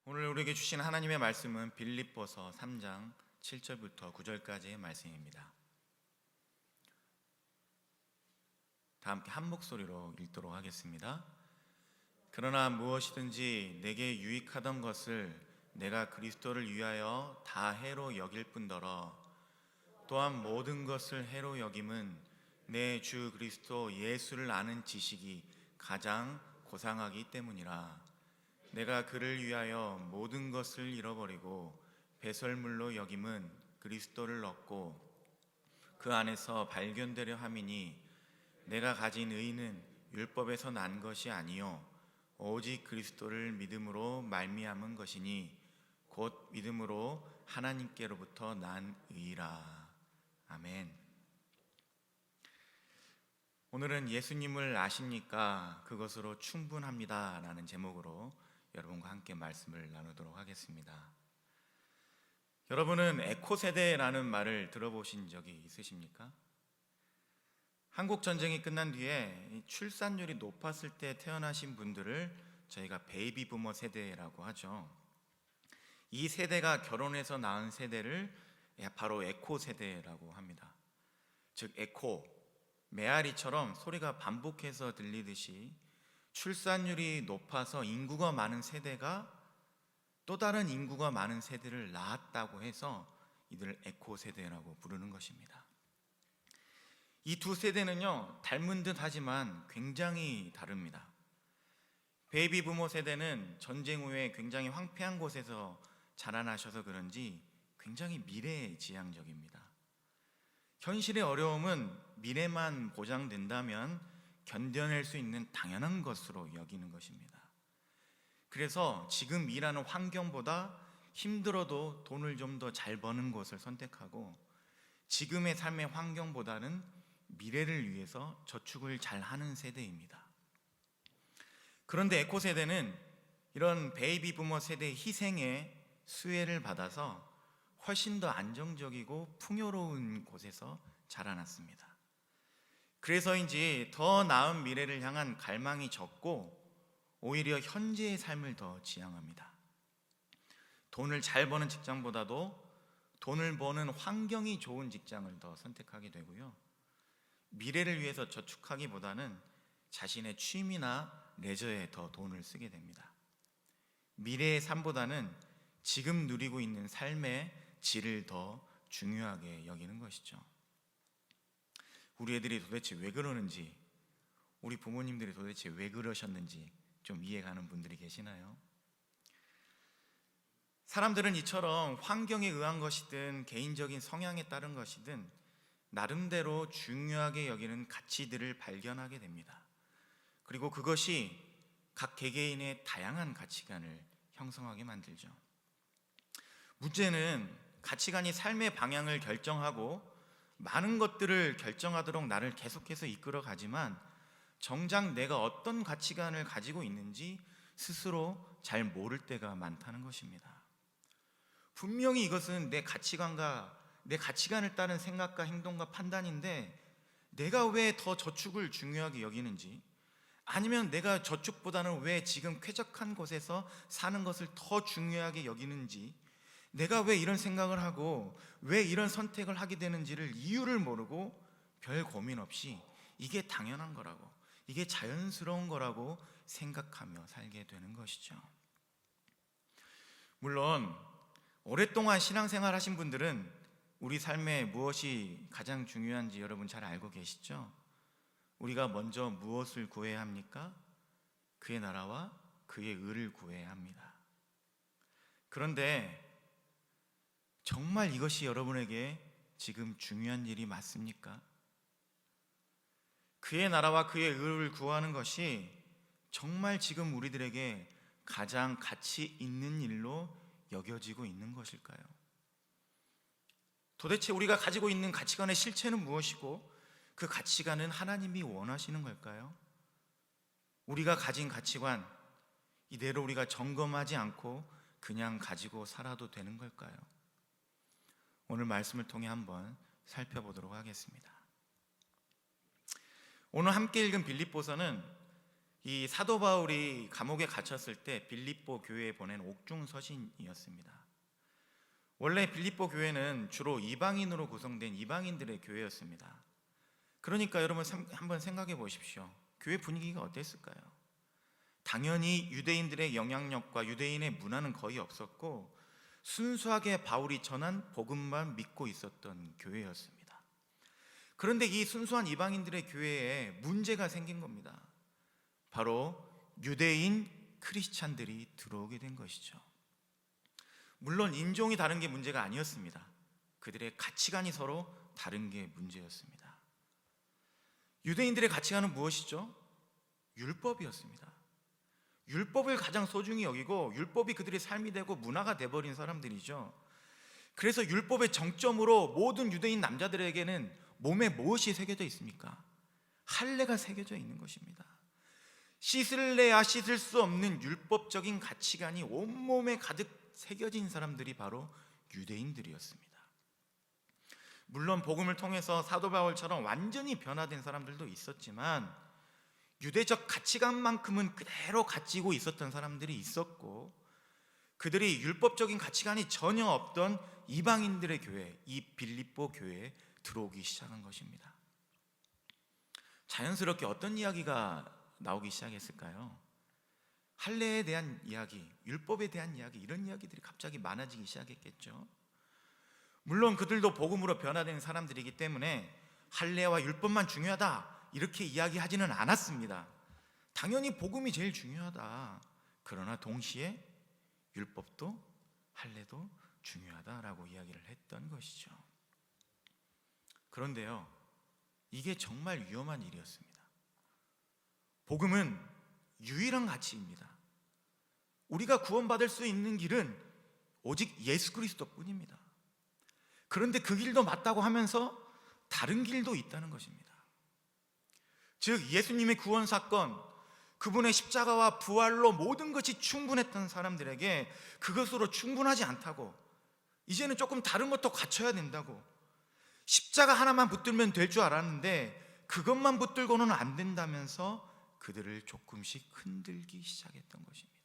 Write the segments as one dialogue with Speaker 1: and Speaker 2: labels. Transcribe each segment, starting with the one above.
Speaker 1: 오늘 우리에게 주신 하나님의 말씀은 빌립보서 3장 7절부터 9절까지의 말씀입니다. 다 함께 한 목소리로 읽도록 하겠습니다. 그러나 무엇이든지 내게 유익하던 것을 내가 그리스도를 위하여 다 해로 여길 뿐더러 또한 모든 것을 해로 여김은 내 주 그리스도 예수를 아는 지식이 가장 고상하기 때문이라. 내가 그를 위하여 모든 것을 잃어버리고 배설물로 여김은 그리스도를 얻고 그 안에서 발견되려 함이니 내가 가진 의는 율법에서 난 것이 아니요 오직 그리스도를 믿음으로 말미암은 것이니 곧 믿음으로 하나님께로부터 난 의라. 아멘. 오늘은 예수님을 아십니까? 그것으로 충분합니다 라는 제목으로 여러분과 함께 말씀을 나누도록 하겠습니다. 여러분은 에코세대라는 말을 들어보신 적이 있으십니까? 한국 전쟁이 끝난 뒤에 출산율이 높았을 때 태어나신 분들을 저희가 베이비 부머 세대라고 하죠. 이 세대가 결혼해서 낳은 세대를 바로 에코 세대라고 합니다. 즉 에코, 메아리처럼 소리가 반복해서 들리듯이 출산율이 높아서 인구가 많은 세대가 또 다른 인구가 많은 세대를 낳았다고 해서 이들을 에코 세대라고 부르는 것입니다. 이 두 세대는요, 닮은 듯 하지만 굉장히 다릅니다. 베이비 부모 세대는 전쟁 후에 굉장히 황폐한 곳에서 자라나셔서 그런지 굉장히 미래지향적입니다. 현실의 어려움은 미래만 보장된다면 견뎌낼 수 있는 당연한 것으로 여기는 것입니다. 그래서 지금 일하는 환경보다 힘들어도 돈을 좀 더 잘 버는 곳을 선택하고 지금의 삶의 환경보다는 미래를 위해서 저축을 잘 하는 세대입니다. 그런데 에코 세대는 이런 베이비 부머 세대의 희생에 수혜를 받아서 훨씬 더 안정적이고 풍요로운 곳에서 자라났습니다. 그래서인지 더 나은 미래를 향한 갈망이 적고 오히려 현재의 삶을 더 지향합니다. 돈을 잘 버는 직장보다도 돈을 버는 환경이 좋은 직장을 더 선택하게 되고요. 미래를 위해서 저축하기보다는 자신의 취미나 레저에 더 돈을 쓰게 됩니다. 미래의 삶보다는 지금 누리고 있는 삶의 질을 더 중요하게 여기는 것이죠. 우리 애들이 도대체 왜 그러는지, 우리 부모님들이 도대체 왜 그러셨는지 좀 이해가는 분들이 계시나요? 사람들은 이처럼 환경에 의한 것이든 개인적인 성향에 따른 것이든 나름대로 중요하게 여기는 가치들을 발견하게 됩니다. 그리고 그것이 각 개개인의 다양한 가치관을 형성하게 만들죠. 문제는 가치관이 삶의 방향을 결정하고 많은 것들을 결정하도록 나를 계속해서 이끌어 가지만 정작 내가 어떤 가치관을 가지고 있는지 스스로 잘 모를 때가 많다는 것입니다. 분명히 이것은 내 가치관을 따른 생각과 행동과 판단인데 내가 왜 더 저축을 중요하게 여기는지, 아니면 내가 저축보다는 왜 지금 쾌적한 곳에서 사는 것을 더 중요하게 여기는지, 내가 왜 이런 생각을 하고 왜 이런 선택을 하게 되는지를 이유를 모르고 별 고민 없이 이게 당연한 거라고, 이게 자연스러운 거라고 생각하며 살게 되는 것이죠. 물론 오랫동안 신앙생활 하신 분들은 우리 삶에 무엇이 가장 중요한지 여러분 잘 알고 계시죠? 우리가 먼저 무엇을 구해야 합니까? 그의 나라와 그의 의를 구해야 합니다. 그런데 정말 이것이 여러분에게 지금 중요한 일이 맞습니까? 그의 나라와 그의 의를 구하는 것이 정말 지금 우리들에게 가장 가치 있는 일로 여겨지고 있는 것일까요? 도대체 우리가 가지고 있는 가치관의 실체는 무엇이고 그 가치관은 하나님이 원하시는 걸까요? 우리가 가진 가치관, 이대로 우리가 점검하지 않고 그냥 가지고 살아도 되는 걸까요? 오늘 말씀을 통해 한번 살펴보도록 하겠습니다. 오늘 함께 읽은 빌립보서는 이 사도 바울이 감옥에 갇혔을 때 빌립보 교회에 보낸 옥중 서신이었습니다. 원래 빌립보 교회는 주로 이방인으로 구성된 이방인들의 교회였습니다. 그러니까 여러분 한번 생각해 보십시오. 교회 분위기가 어땠을까요? 당연히 유대인들의 영향력과 유대인의 문화는 거의 없었고 순수하게 바울이 전한 복음만 믿고 있었던 교회였습니다. 그런데 이 순수한 이방인들의 교회에 문제가 생긴 겁니다. 바로 유대인 크리스찬들이 들어오게 된 것이죠. 물론 인종이 다른 게 문제가 아니었습니다. 그들의 가치관이 서로 다른 게 문제였습니다. 유대인들의 가치관은 무엇이죠? 율법이었습니다. 율법을 가장 소중히 여기고 율법이 그들의 삶이 되고 문화가 되어버린 사람들이죠. 그래서 율법의 정점으로 모든 유대인 남자들에게는 몸에 무엇이 새겨져 있습니까? 할례가 새겨져 있는 것입니다. 씻을래야 씻을 수 없는 율법적인 가치관이 온몸에 가득 새겨진 사람들이 바로 유대인들이었습니다. 물론 복음을 통해서 사도 바울처럼 완전히 변화된 사람들도 있었지만 유대적 가치관만큼은 그대로 가지고 있었던 사람들이 있었고, 그들이 율법적인 가치관이 전혀 없던 이방인들의 교회, 이 빌립보 교회에 들어오기 시작한 것입니다. 자연스럽게 어떤 이야기가 나오기 시작했을까요? 할례에 대한 이야기, 율법에 대한 이야기, 이런 이야기들이 갑자기 많아지기 시작했겠죠. 물론 그들도 복음으로 변화된 사람들이기 때문에 할례와 율법만 중요하다 이렇게 이야기하지는 않았습니다. 당연히 복음이 제일 중요하다. 그러나 동시에 율법도 할례도 중요하다라고 이야기를 했던 것이죠. 그런데요, 이게 정말 위험한 일이었습니다. 복음은 유일한 가치입니다. 우리가 구원받을 수 있는 길은 오직 예수 그리스도뿐입니다. 그런데 그 길도 맞다고 하면서 다른 길도 있다는 것입니다. 즉 예수님의 구원 사건, 그분의 십자가와 부활로 모든 것이 충분했던 사람들에게 그것으로 충분하지 않다고, 이제는 조금 다른 것도 갖춰야 된다고, 십자가 하나만 붙들면 될 줄 알았는데 그것만 붙들고는 안 된다면서 그들을 조금씩 흔들기 시작했던 것입니다.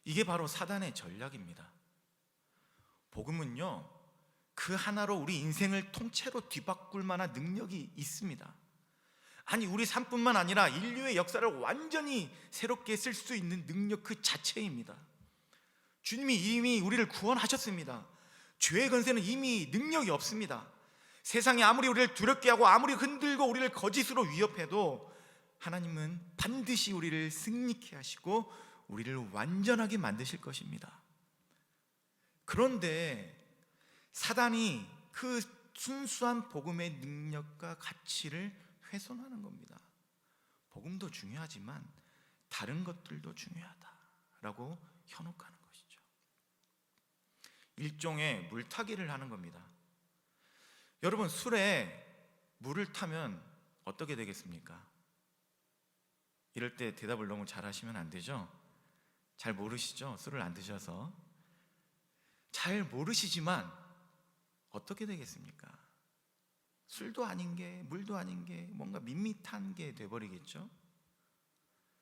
Speaker 1: 이게 바로 사단의 전략입니다. 복음은요, 그 하나로 우리 인생을 통째로 뒤바꿀 만한 능력이 있습니다. 아니, 우리 삶뿐만 아니라 인류의 역사를 완전히 새롭게 쓸 수 있는 능력 그 자체입니다. 주님이 이미 우리를 구원하셨습니다. 죄의 권세는 이미 능력이 없습니다. 세상이 아무리 우리를 두렵게 하고 아무리 흔들고 우리를 거짓으로 위협해도 하나님은 반드시 우리를 승리케 하시고 우리를 완전하게 만드실 것입니다. 그런데 사단이 그 순수한 복음의 능력과 가치를 훼손하는 겁니다. 복음도 중요하지만 다른 것들도 중요하다라고 현혹하는 것이죠. 일종의 물타기를 하는 겁니다. 여러분, 술에 물을 타면 어떻게 되겠습니까? 이럴 때 대답을 너무 잘하시면 안 되죠? 잘 모르시죠? 술을 안 드셔서. 잘 모르시지만 어떻게 되겠습니까? 술도 아닌 게, 물도 아닌 게 뭔가 밋밋한 게 돼버리겠죠?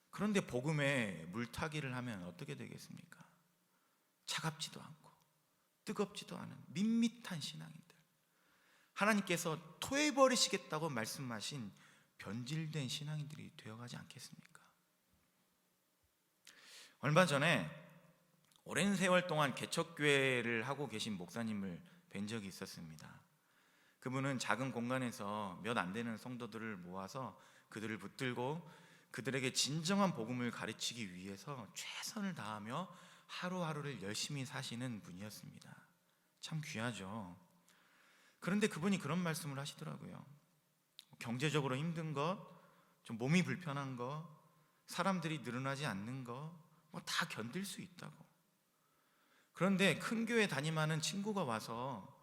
Speaker 1: 그런데 복음에 물타기를 하면 어떻게 되겠습니까? 차갑지도 않고 뜨겁지도 않은 밋밋한 신앙인들, 하나님께서 토해버리시겠다고 말씀하신 변질된 신앙인들이 되어가지 않겠습니까? 얼마 전에 오랜 세월 동안 개척교회를 하고 계신 목사님을 뵌 적이 있었습니다. 그분은 작은 공간에서 몇 안 되는 성도들을 모아서 그들을 붙들고 그들에게 진정한 복음을 가르치기 위해서 최선을 다하며 하루하루를 열심히 사시는 분이었습니다. 참 귀하죠. 그런데 그분이 그런 말씀을 하시더라고요. 경제적으로 힘든 것, 좀 몸이 불편한 것, 사람들이 늘어나지 않는 것, 뭐 다 견딜 수 있다고. 그런데 큰 교회 담임하는 친구가 와서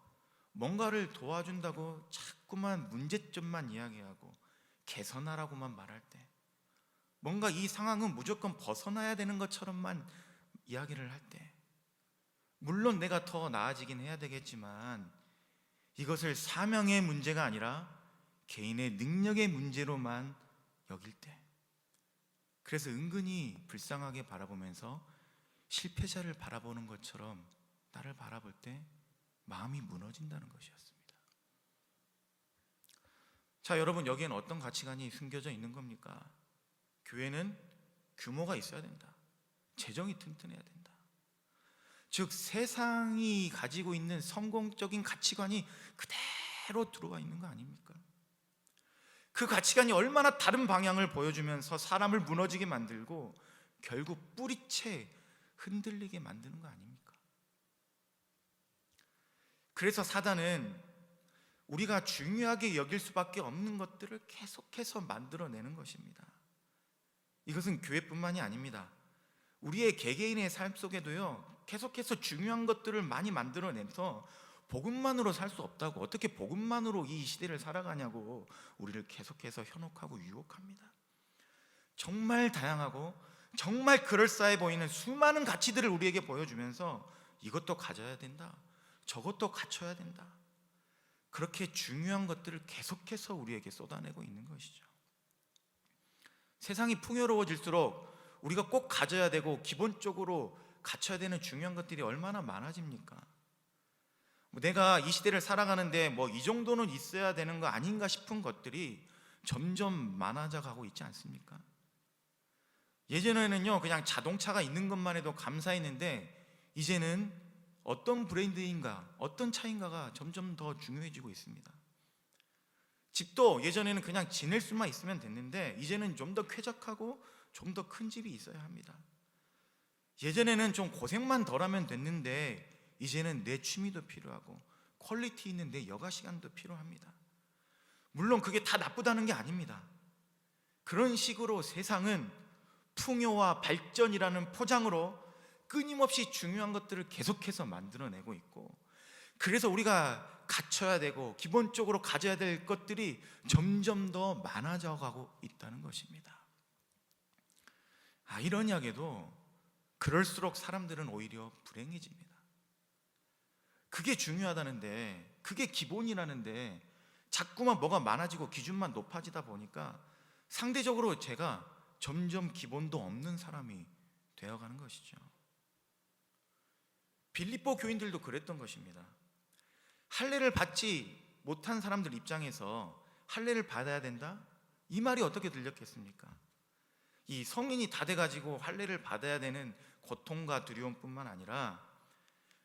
Speaker 1: 뭔가를 도와준다고 자꾸만 문제점만 이야기하고 개선하라고만 말할 때, 뭔가 이 상황은 무조건 벗어나야 되는 것처럼만 이야기를 할 때, 물론 내가 더 나아지긴 해야 되겠지만 이것을 사명의 문제가 아니라 개인의 능력의 문제로만 여길 때, 그래서 은근히 불쌍하게 바라보면서 실패자를 바라보는 것처럼 나를 바라볼 때 마음이 무너진다는 것이었습니다. 자, 여러분, 여기엔 어떤 가치관이 숨겨져 있는 겁니까? 교회는 규모가 있어야 된다. 재정이 튼튼해야 된다. 즉, 세상이 가지고 있는 성공적인 가치관이 그대로 들어와 있는 거 아닙니까? 그 가치관이 얼마나 다른 방향을 보여주면서 사람을 무너지게 만들고 결국 뿌리채 흔들리게 만드는 거 아닙니까? 그래서 사단은 우리가 중요하게 여길 수밖에 없는 것들을 계속해서 만들어내는 것입니다. 이것은 교회뿐만이 아닙니다. 우리의 개개인의 삶 속에도요, 계속해서 중요한 것들을 많이 만들어내면서 복음만으로 살 수 없다고, 어떻게 복음만으로 이 시대를 살아가냐고 우리를 계속해서 현혹하고 유혹합니다. 정말 다양하고 정말 그럴싸해 보이는 수많은 가치들을 우리에게 보여주면서 이것도 가져야 된다, 저것도 갖춰야 된다, 그렇게 중요한 것들을 계속해서 우리에게 쏟아내고 있는 것이죠. 세상이 풍요로워질수록 우리가 꼭 가져야 되고 기본적으로 갖춰야 되는 중요한 것들이 얼마나 많아집니까? 내가 이 시대를 살아가는데 이 정도는 있어야 되는 거 아닌가 싶은 것들이 점점 많아져 가고 있지 않습니까? 예전에는요, 그냥 자동차가 있는 것만 해도 감사했는데 이제는 어떤 브랜드인가, 어떤 차인가가 점점 더 중요해지고 있습니다. 집도 예전에는 그냥 지낼 수만 있으면 됐는데 이제는 좀 더 쾌적하고 좀 더 큰 집이 있어야 합니다. 예전에는 좀 고생만 덜하면 됐는데 이제는 내 취미도 필요하고 퀄리티 있는 내 여가 시간도 필요합니다. 물론 그게 다 나쁘다는 게 아닙니다. 그런 식으로 세상은 풍요와 발전이라는 포장으로 끊임없이 중요한 것들을 계속해서 만들어내고 있고, 그래서 우리가 갖춰야 되고 기본적으로 가져야 될 것들이 점점 더 많아져 가고 있다는 것입니다. 아이러니하게도 그럴수록 사람들은 오히려 불행해집니다. 그게 중요하다는데, 그게 기본이라는데 자꾸만 뭐가 많아지고 기준만 높아지다 보니까 상대적으로 제가 점점 기본도 없는 사람이 되어가는 것이죠. 빌립보 교인들도 그랬던 것입니다. 할례를 받지 못한 사람들 입장에서 할례를 받아야 된다? 이 말이 어떻게 들렸겠습니까? 이 성인이 다 돼가지고 할례를 받아야 되는 고통과 두려움뿐만 아니라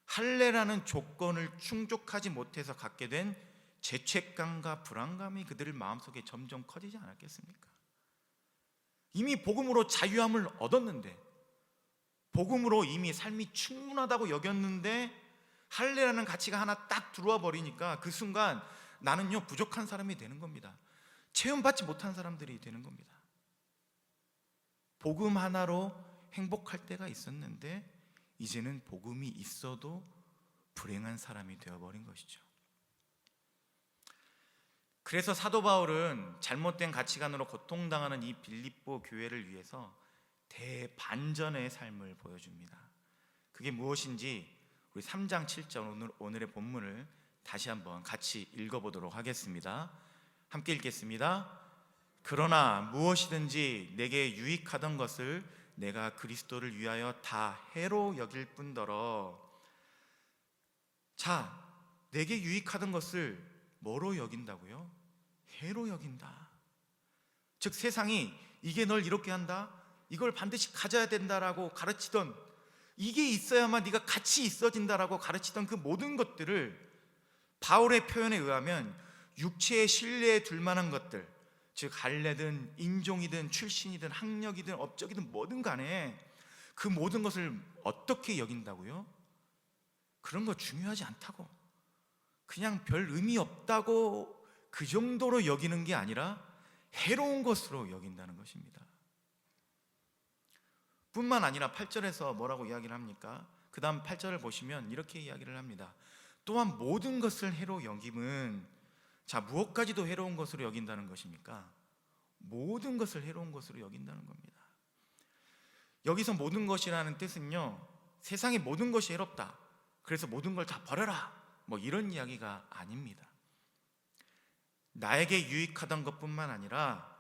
Speaker 1: 할례라는 조건을 충족하지 못해서 갖게 된 죄책감과 불안감이 그들의 마음속에 점점 커지지 않았겠습니까? 이미 복음으로 자유함을 얻었는데, 복음으로 이미 삶이 충분하다고 여겼는데 할례라는 가치가 하나 딱 들어와 버리니까 그 순간 나는요 부족한 사람이 되는 겁니다. 체험받지 못한 사람들이 되는 겁니다. 복음 하나로 행복할 때가 있었는데 이제는 복음이 있어도 불행한 사람이 되어버린 것이죠. 그래서 사도 바울은 잘못된 가치관으로 고통당하는 이 빌립보 교회를 위해서 대반전의 삶을 보여줍니다. 그게 무엇인지 우리 3장 7절 오늘의 본문을 다시 한번 같이 읽어보도록 하겠습니다. 함께 읽겠습니다. 그러나 무엇이든지 내게 유익하던 것을 내가 그리스도를 위하여 다 해로 여길 뿐더러. 자, 내게 유익하던 것을 뭐로 여긴다고요? 해로 여긴다. 즉 세상이 이게 널 이렇게 한다, 이걸 반드시 가져야 된다라고 가르치던, 이게 있어야만 네가 가치 있어진다라고 가르치던 그 모든 것들을 바울의 표현에 의하면 육체의 신뢰에 둘 만한 것들, 즉 할례든 인종이든 출신이든 학력이든 업적이든 뭐든 간에 그 모든 것을 어떻게 여긴다고요? 그런 거 중요하지 않다고, 그냥 별 의미 없다고 그 정도로 여기는 게 아니라 해로운 것으로 여긴다는 것입니다. 뿐만 아니라 8절에서 뭐라고 이야기를 합니까? 그 다음 8절을 보시면 이렇게 이야기를 합니다. 또한 모든 것을 해로 여김은, 자, 무엇까지도 해로운 것으로 여긴다는 것입니까? 모든 것을 해로운 것으로 여긴다는 겁니다. 여기서 모든 것이라는 뜻은요, 세상의 모든 것이 해롭다, 그래서 모든 걸 다 버려라, 이런 이야기가 아닙니다. 나에게 유익하던 것뿐만 아니라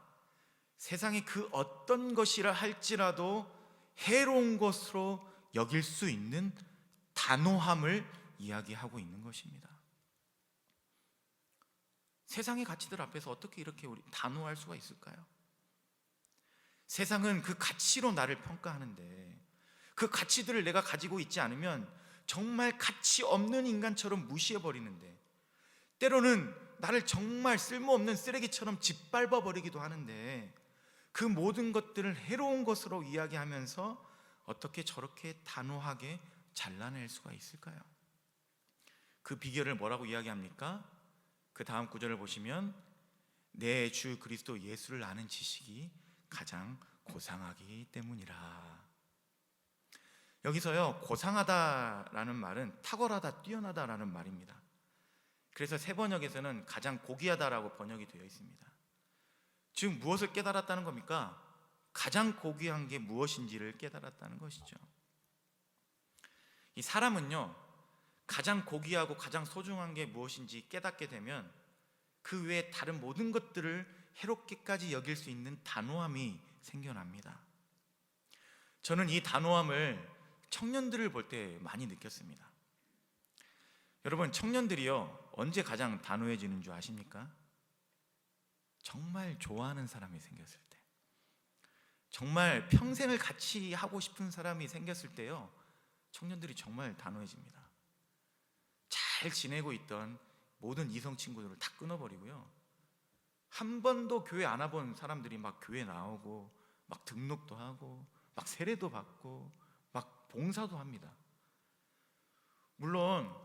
Speaker 1: 세상의 그 어떤 것이라 할지라도 해로운 것으로 여길 수 있는 단호함을 이야기하고 있는 것입니다. 세상의 가치들 앞에서 어떻게 이렇게 우리 단호할 수가 있을까요? 세상은 그 가치로 나를 평가하는데 그 가치들을 내가 가지고 있지 않으면 정말 가치 없는 인간처럼 무시해버리는데, 때로는 나를 정말 쓸모없는 쓰레기처럼 짓밟아버리기도 하는데, 그 모든 것들을 해로운 것으로 이야기하면서 어떻게 저렇게 단호하게 잘라낼 수가 있을까요? 그 비결을 뭐라고 이야기합니까? 그 다음 구절을 보시면 내 주 그리스도 예수를 아는 지식이 가장 고상하기 때문이라. 여기서요, 고상하다라는 말은 탁월하다, 뛰어나다라는 말입니다. 그래서 세 번역에서는 가장 고귀하다라고 번역이 되어 있습니다. 즉 무엇을 깨달았다는 겁니까? 가장 고귀한 게 무엇인지를 깨달았다는 것이죠. 이 사람은요, 가장 고귀하고 가장 소중한 게 무엇인지 깨닫게 되면 그 외에 다른 모든 것들을 해롭게까지 여길 수 있는 단호함이 생겨납니다. 저는 이 단호함을 청년들을 볼 때 많이 느꼈습니다. 여러분, 청년들이요, 언제 가장 단호해지는 줄 아십니까? 정말 좋아하는 사람이 생겼을 때, 정말 평생을 같이 하고 싶은 사람이 생겼을 때요, 청년들이 정말 단호해집니다. 잘 지내고 있던 모든 이성 친구들을 다 끊어버리고요, 한 번도 교회 안 와본 사람들이 막 교회 나오고 막 등록도 하고 막 세례도 받고 막 봉사도 합니다. 물론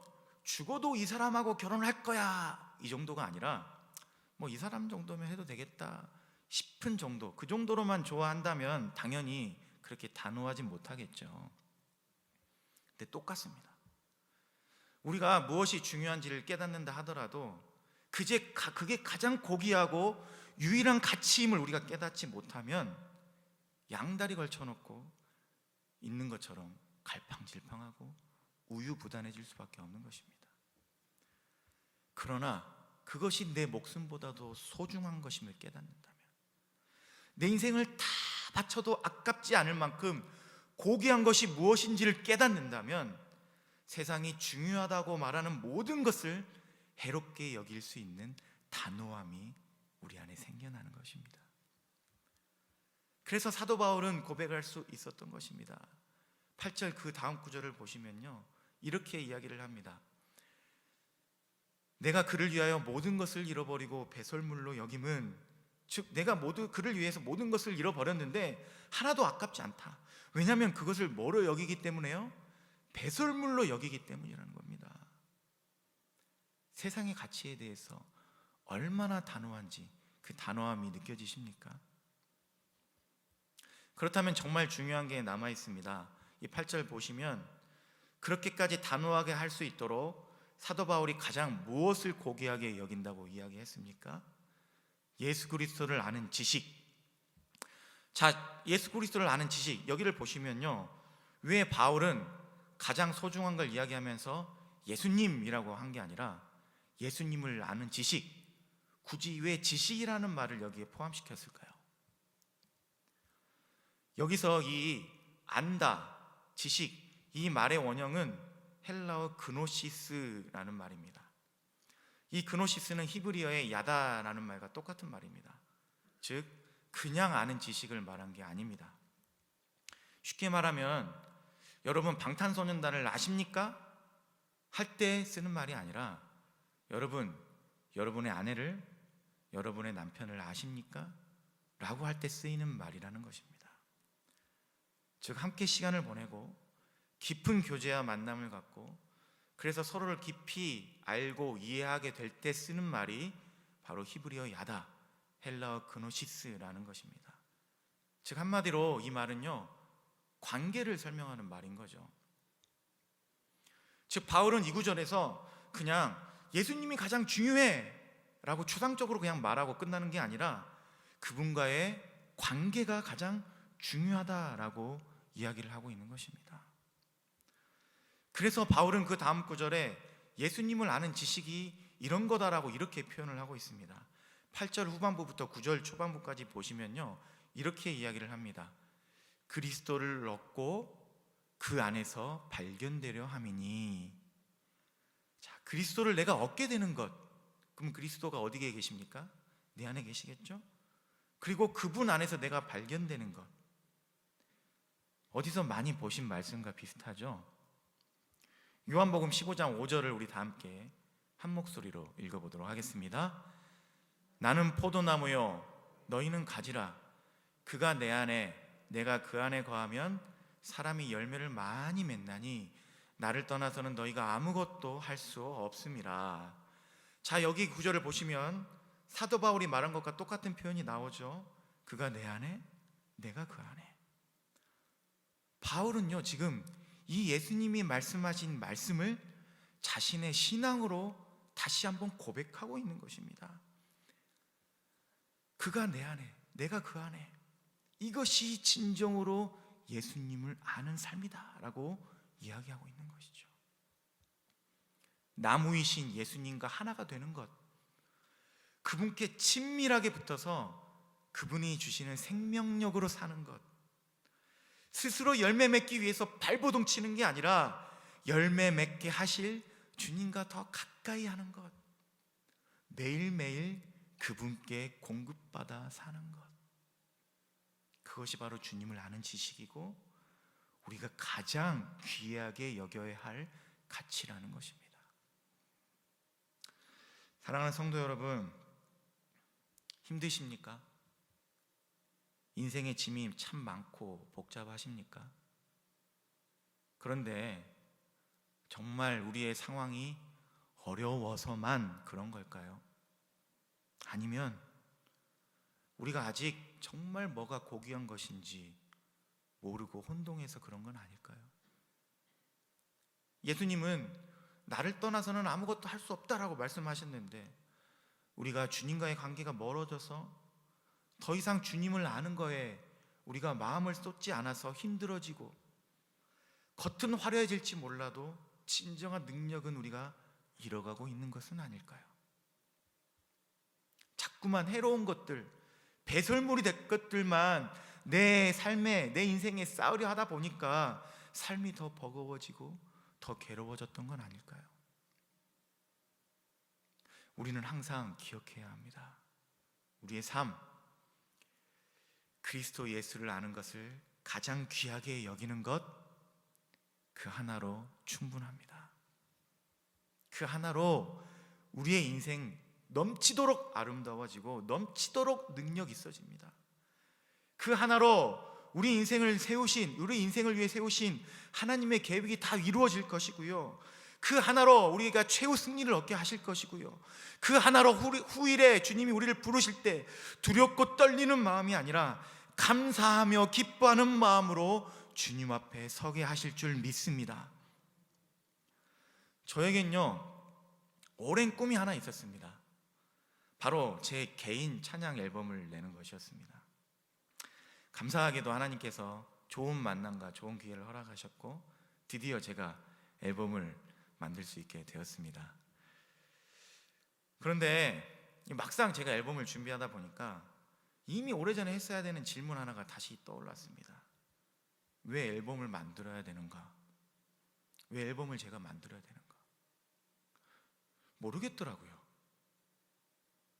Speaker 1: 죽어도 이 사람하고 결혼할 거야 이 정도가 아니라 뭐 이 사람 정도면 해도 되겠다 싶은 정도, 그 정도로만 좋아한다면 당연히 그렇게 단호하지 못하겠죠. 근데 똑같습니다. 우리가 무엇이 중요한지를 깨닫는다 하더라도 그게 가장 고귀하고 유일한 가치임을 우리가 깨닫지 못하면 양다리 걸쳐놓고 있는 것처럼 갈팡질팡하고 우유부단해질 수밖에 없는 것입니다. 그러나 그것이 내 목숨보다도 소중한 것임을 깨닫는다면, 내 인생을 다 바쳐도 아깝지 않을 만큼 고귀한 것이 무엇인지를 깨닫는다면 세상이 중요하다고 말하는 모든 것을 해롭게 여길 수 있는 단호함이 우리 안에 생겨나는 것입니다. 그래서 사도 바울은 고백할 수 있었던 것입니다. 8절 그 다음 구절을 보시면요, 이렇게 이야기를 합니다. 내가 그를 위하여 모든 것을 잃어버리고 배설물로 여김은, 즉 내가 그를 위해서 모든 것을 잃어버렸는데 하나도 아깝지 않다. 왜냐하면 그것을 뭐로 여기기 때문에요? 배설물로 여기기 때문이라는 겁니다. 세상의 가치에 대해서 얼마나 단호한지 그 단호함이 느껴지십니까? 그렇다면 정말 중요한 게 남아 있습니다. 이 8절 보시면 그렇게까지 단호하게 할 수 있도록 사도 바울이 가장 무엇을 고귀하게 여긴다고 이야기했습니까? 예수 그리스도를 아는 지식. 자, 예수 그리스도를 아는 지식, 여기를 보시면요, 왜 바울은 가장 소중한 걸 이야기하면서 예수님이라고 한 게 아니라 예수님을 아는 지식, 굳이 왜 지식이라는 말을 여기에 포함시켰을까요? 여기서 이 안다, 지식, 이 말의 원형은 헬라어 그노시스라는 말입니다. 이 그노시스는 히브리어의 야다라는 말과 똑같은 말입니다. 즉 그냥 아는 지식을 말한 게 아닙니다. 쉽게 말하면 여러분 방탄소년단을 아십니까? 할 때 쓰는 말이 아니라 여러분의 아내를, 여러분의 남편을 아십니까? 라고 할 때 쓰이는 말이라는 것입니다. 즉 함께 시간을 보내고 깊은 교제와 만남을 갖고 그래서 서로를 깊이 알고 이해하게 될 때 쓰는 말이 바로 히브리어 야다, 헬라어 그노시스라는 것입니다. 즉 한마디로 이 말은요, 관계를 설명하는 말인 거죠. 즉 바울은 이 구절에서 그냥 예수님이 가장 중요해 라고 추상적으로 그냥 말하고 끝나는 게 아니라 그분과의 관계가 가장 중요하다라고 이야기를 하고 있는 것입니다. 그래서 바울은 그 다음 구절에 예수님을 아는 지식이 이런 거다라고 이렇게 표현을 하고 있습니다. 8절 후반부부터 9절 초반부까지 보시면요, 이렇게 이야기를 합니다. 그리스도를 얻고 그 안에서 발견되려 함이니. 자, 그리스도를 내가 얻게 되는 것, 그럼 그리스도가 어디에 계십니까? 내 안에 계시겠죠? 그리고 그분 안에서 내가 발견되는 것, 어디서 많이 보신 말씀과 비슷하죠? 요한복음 15장 5절을 우리 다 함께 한 목소리로 읽어보도록 하겠습니다. 나는 포도나무요 너희는 가지라. 그가 내 안에 내가 그 안에 거하면 사람이 열매를 많이 맺나니 나를 떠나서는 너희가 아무것도 할 수 없음이라. 자, 여기 구절을 보시면 사도 바울이 말한 것과 똑같은 표현이 나오죠. 그가 내 안에, 내가 그 안에. 바울은요, 지금 이 예수님이 말씀하신 말씀을 자신의 신앙으로 다시 한번 고백하고 있는 것입니다. 그가 내 안에, 내가 그 안에. 이것이 진정으로 예수님을 아는 삶이다 라고 이야기하고 있는 것이죠. 나무이신 예수님과 하나가 되는 것, 그분께 친밀하게 붙어서 그분이 주시는 생명력으로 사는 것, 스스로 열매 맺기 위해서 발버둥 치는 게 아니라 열매 맺게 하실 주님과 더 가까이 하는 것, 매일매일 그분께 공급받아 사는 것, 그것이 바로 주님을 아는 지식이고 우리가 가장 귀하게 여겨야 할 가치라는 것입니다. 사랑하는 성도 여러분, 힘드십니까? 인생의 짐이 참 많고 복잡하십니까? 그런데 정말 우리의 상황이 어려워서만 그런 걸까요? 아니면 우리가 아직 정말 뭐가 고귀한 것인지 모르고 혼동해서 그런 건 아닐까요? 예수님은 나를 떠나서는 아무것도 할 수 없다라고 말씀하셨는데 우리가 주님과의 관계가 멀어져서 더 이상 주님을 아는 거에 우리가 마음을 쏟지 않아서 힘들어지고 겉은 화려해질지 몰라도 진정한 능력은 우리가 잃어가고 있는 것은 아닐까요? 자꾸만 해로운 것들, 배설물이 될 것들만 내 삶에, 내 인생에 쌓으려 하다 보니까 삶이 더 버거워지고 더 괴로워졌던 건 아닐까요? 우리는 항상 기억해야 합니다. 우리의 삶, 그리스도 예수를 아는 것을 가장 귀하게 여기는 것, 그 하나로 충분합니다. 그 하나로 우리의 인생 넘치도록 아름다워지고 넘치도록 능력이 있어집니다. 그 하나로 우리 인생을 세우신, 우리 인생을 위해 세우신 하나님의 계획이 다 이루어질 것이고요. 그 하나로 우리가 최후 승리를 얻게 하실 것이고요. 그 하나로 후일에 주님이 우리를 부르실 때 두렵고 떨리는 마음이 아니라 감사하며 기뻐하는 마음으로 주님 앞에 서게 하실 줄 믿습니다. 저에겐요, 오랜 꿈이 하나 있었습니다. 바로 제 개인 찬양 앨범을 내는 것이었습니다. 감사하게도 하나님께서 좋은 만남과 좋은 기회를 허락하셨고 드디어 제가 앨범을 만들 수 있게 되었습니다. 그런데 막상 제가 앨범을 준비하다 보니까 이미 오래전에 했어야 되는 질문 하나가 다시 떠올랐습니다. 왜 앨범을 만들어야 되는가? 왜 앨범을 제가 만들어야 되는가? 모르겠더라고요.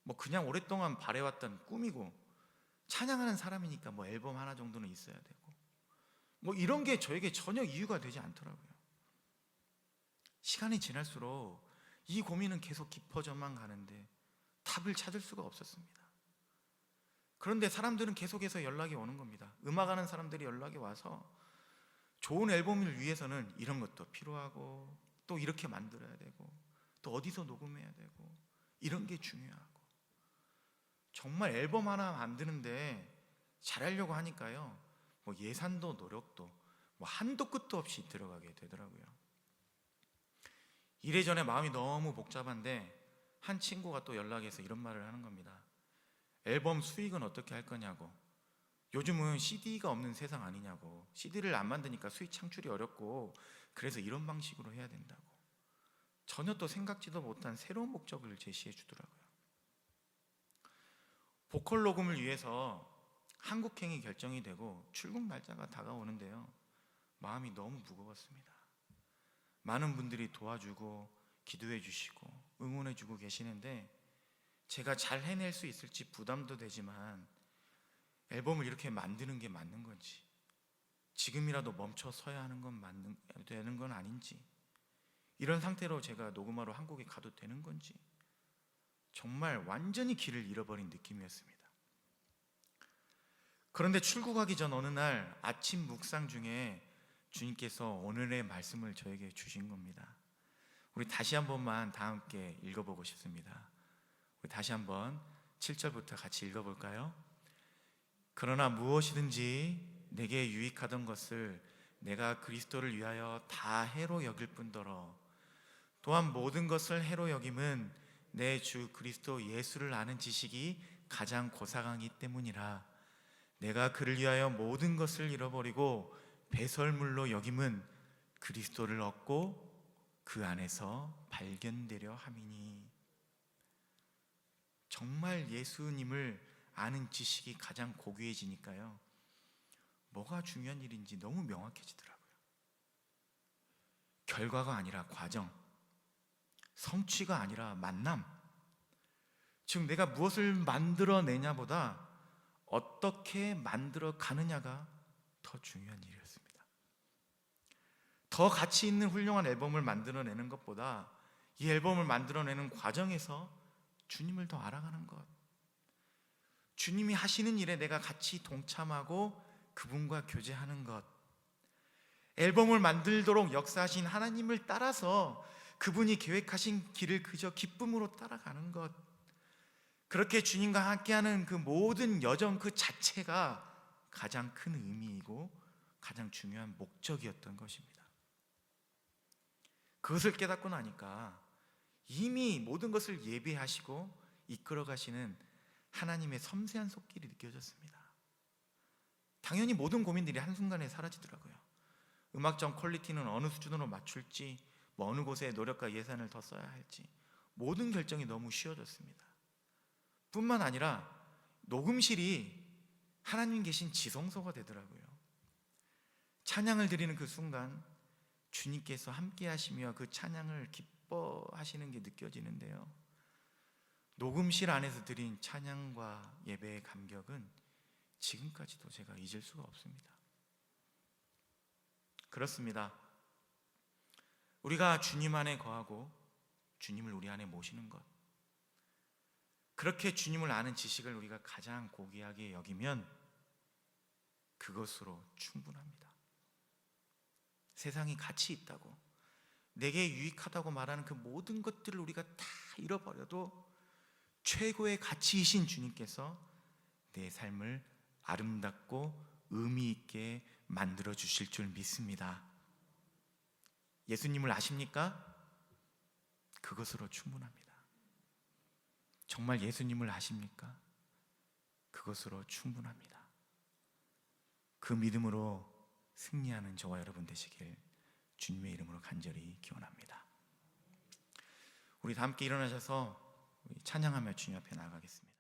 Speaker 1: 뭐 그냥 오랫동안 바래왔던 꿈이고 찬양하는 사람이니까 뭐 앨범 하나 정도는 있어야 되고 뭐 이런 게 저에게 전혀 이유가 되지 않더라고요. 시간이 지날수록 이 고민은 계속 깊어져만 가는데 답을 찾을 수가 없었습니다. 그런데 사람들은 계속해서 연락이 오는 겁니다. 음악하는 사람들이 연락이 와서 좋은 앨범을 위해서는 이런 것도 필요하고 또 이렇게 만들어야 되고 또 어디서 녹음해야 되고 이런 게 중요하고 정말 앨범 하나 만드는데 잘하려고 하니까요, 뭐 예산도 노력도 뭐 한도 끝도 없이 들어가게 되더라고요. 이래저래 마음이 너무 복잡한데 한 친구가 또 연락해서 이런 말을 하는 겁니다. 앨범 수익은 어떻게 할 거냐고. 요즘은 CD가 없는 세상 아니냐고. CD를 안 만드니까 수익 창출이 어렵고 그래서 이런 방식으로 해야 된다고. 전혀 또 생각지도 못한 새로운 목적을 제시해 주더라고요. 보컬 녹음을 위해서 한국행이 결정이 되고 출국 날짜가 다가오는데요, 마음이 너무 무거웠습니다. 많은 분들이 도와주고 기도해 주시고 응원해 주고 계시는데 제가 잘 해낼 수 있을지 부담도 되지만 앨범을 이렇게 만드는 게 맞는 건지, 지금이라도 멈춰 서야 하는 건 되는 건 아닌지, 이런 상태로 제가 녹음하러 한국에 가도 되는 건지 정말 완전히 길을 잃어버린 느낌이었습니다. 그런데 출국하기 전 어느 날 아침 묵상 중에 주님께서 오늘의 말씀을 저에게 주신 겁니다. 우리 다시 한 번만 다 함께 읽어보고 싶습니다. 우리 다시 한번 7절부터 같이 읽어볼까요? 그러나 무엇이든지 내게 유익하던 것을 내가 그리스도를 위하여 다 해로 여길 뿐더러 또한 모든 것을 해로 여김은 내 주 그리스도 예수를 아는 지식이 가장 고상하기 때문이라. 내가 그를 위하여 모든 것을 잃어버리고 배설물로 여김은 그리스도를 얻고 그 안에서 발견되려 함이니. 정말 예수님을 아는 지식이 가장 고귀해지니까요, 뭐가 중요한 일인지 너무 명확해지더라고요. 결과가 아니라 과정, 성취가 아니라 만남, 즉 내가 무엇을 만들어내냐보다 어떻게 만들어 가느냐가 더 중요한 일이었습니다. 더 가치 있는 훌륭한 앨범을 만들어내는 것보다 이 앨범을 만들어내는 과정에서 주님을 더 알아가는 것, 주님이 하시는 일에 내가 같이 동참하고 그분과 교제하는 것, 앨범을 만들도록 역사하신 하나님을 따라서 그분이 계획하신 길을 그저 기쁨으로 따라가는 것, 그렇게 주님과 함께하는 그 모든 여정 그 자체가 가장 큰 의미이고 가장 중요한 목적이었던 것입니다. 그것을 깨닫고 나니까 이미 모든 것을 예비하시고 이끌어 가시는 하나님의 섬세한 손길이 느껴졌습니다. 당연히 모든 고민들이 한순간에 사라지더라고요. 음악적 퀄리티는 어느 수준으로 맞출지, 어느 곳에 노력과 예산을 더 써야 할지, 모든 결정이 너무 쉬워졌습니다. 뿐만 아니라 녹음실이 하나님 계신 지성소가 되더라고요. 찬양을 드리는 그 순간 주님께서 함께 하시며 그 찬양을 기뻐하시는 게 느껴지는데요, 녹음실 안에서 드린 찬양과 예배의 감격은 지금까지도 제가 잊을 수가 없습니다. 그렇습니다. 우리가 주님 안에 거하고 주님을 우리 안에 모시는 것, 그렇게 주님을 아는 지식을 우리가 가장 고귀하게 여기면 그것으로 충분합니다. 세상이 가치 있다고, 내게 유익하다고 말하는 그 모든 것들을 우리가 다 잃어버려도 최고의 가치이신 주님께서 내 삶을 아름답고 의미 있게 만들어 주실 줄 믿습니다. 예수님을 아십니까? 그것으로 충분합니다. 정말 예수님을 아십니까? 그것으로 충분합니다. 그 믿음으로 승리하는 저와 여러분 되시길 주님의 이름으로 간절히 기원합니다. 우리 다 함께 일어나셔서 찬양하며 주님 앞에 나아가겠습니다.